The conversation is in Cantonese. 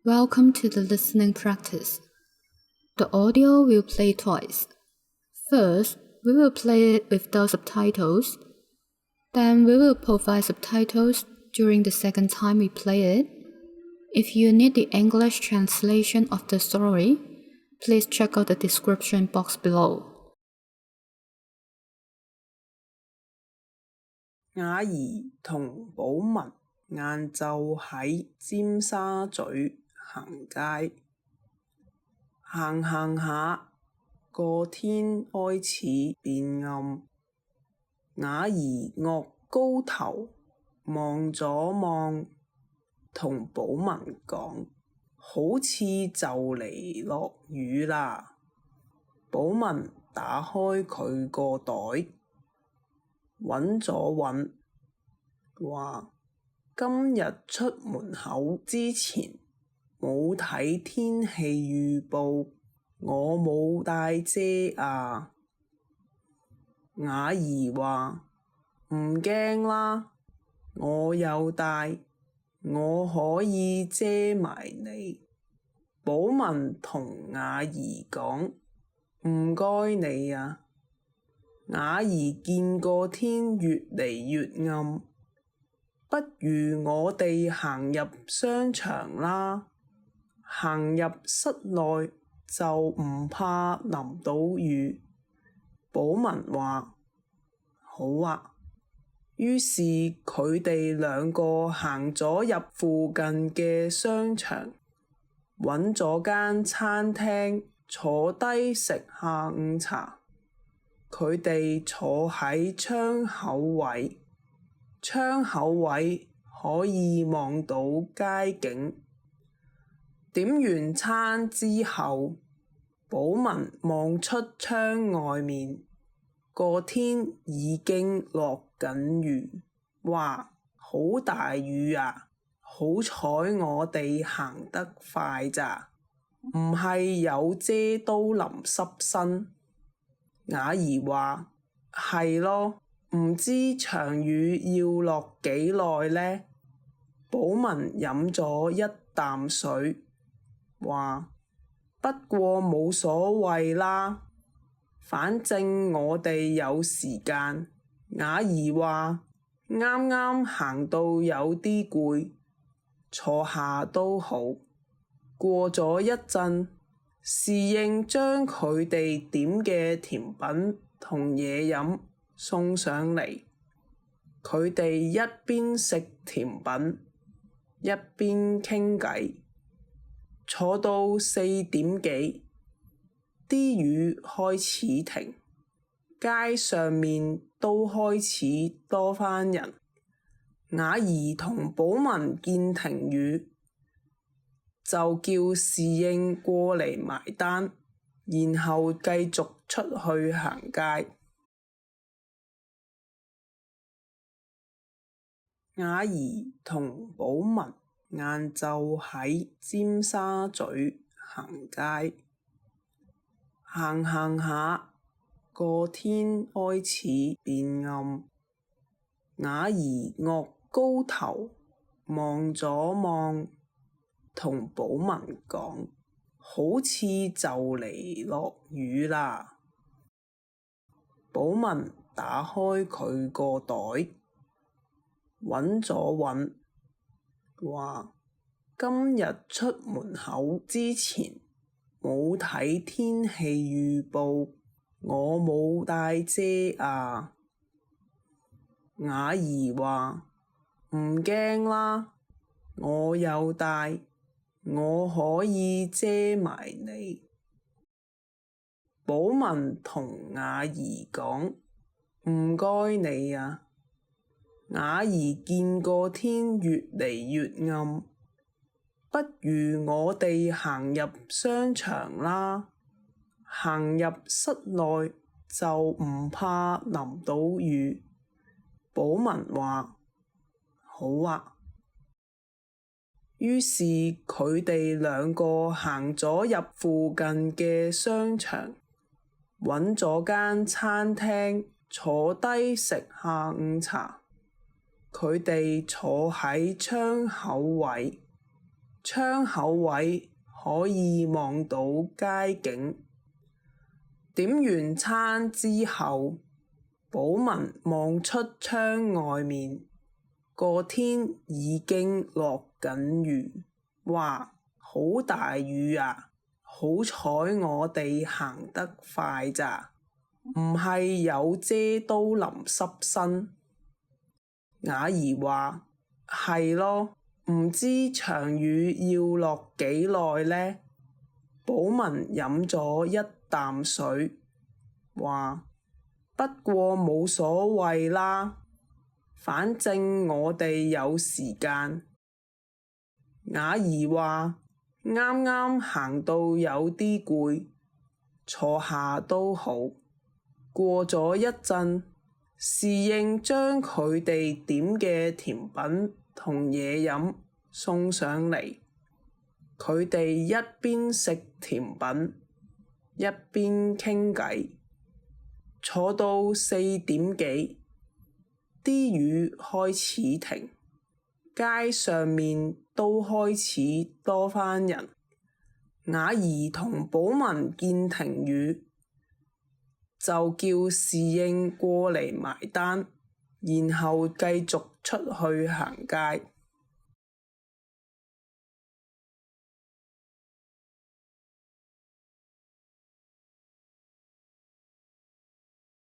Welcome to the listening practice. The audio will play twice. First, we will play it without subtitles. Then we will provide subtitles during the second time we play it. If you need the English translation of the story, please check out the description box below. 雅兒同寶文晏晝喺尖沙咀行街，行下，個天開始變暗。雅兒昂高頭望咗望，同寶文講：好似就嚟落雨啦。寶文打開佢個袋，揾咗揾，話今日出門口之前冇睇天氣預報，我冇帶遮啊。雅兒話唔驚啦，我有帶，我可以遮埋你。寶文同雅兒講：唔該你啊。雅兒見個天越嚟越暗，不如我哋行入商場啦，行入室內就唔怕淋到雨。寶文話：好啊。於是佢哋兩個行咗入附近嘅商場，揾咗間餐廳坐低食下午茶。佢哋坐喺窗口位，窗口位可以望到街景。點完餐之後，寶文望出窗外面，個天已經落緊雨，哇！好大雨啊！好彩我哋行得快咋，唔係有遮都淋濕身。雅兒話：係咯，唔知場雨要落幾耐呢？寶文飲咗一啖水，話：不過冇所謂啦，反正我哋有時間。雅兒話：啱啱行到有啲攰，坐下都好。過咗一陣，侍應將佢哋點嘅甜品同嘢飲送上嚟，佢哋一邊食甜品一邊傾偈，坐到4點幾，啲雨開始停，街上面都開始多返人。雅兒同寶文見停雨，就叫侍應過嚟埋單，然後繼續出去行街。雅兒同寶文晏晝喺尖沙咀行街，行下，個天開始變暗。雅兒昂高頭望咗望，同寶文講：好似就嚟落雨啦。寶文打開佢個袋，揾咗揾，話今日出門口之前冇睇天氣預報，我冇帶遮啊。雅兒話：唔驚啦，我有帶，我可以遮埋你。寶文同雅兒講：唔該你啊。雅兒見個天越嚟越暗，不如我哋行入商場啦，行入室內就唔怕淋到雨。寶文話：好啊。於是佢哋兩個行咗入附近嘅商場，揾咗間餐廳坐低食下午茶。佢哋坐喺窗口位，窗口位可以望到街景。點完餐之後，寶文望出窗外面，個天已經落緊雨。哇，好大雨啊！好彩我哋行得快咋，唔係有遮都淋濕身。雅兒話：係咯，唔知場雨要落幾耐呢？寶文飲咗一啖水，話：不過冇所謂啦，反正我哋有時間。雅兒話：啱啱行到有啲攰，坐下都好。過咗一陣，侍應將佢哋點嘅甜品同嘢飲送上嚟，佢哋一邊食甜品一邊傾偈，坐到4點幾，啲雨開始停，街上面都開始多返人。雅兒同寶文見停雨，就叫侍應過嚟埋單，然後繼續出去行街。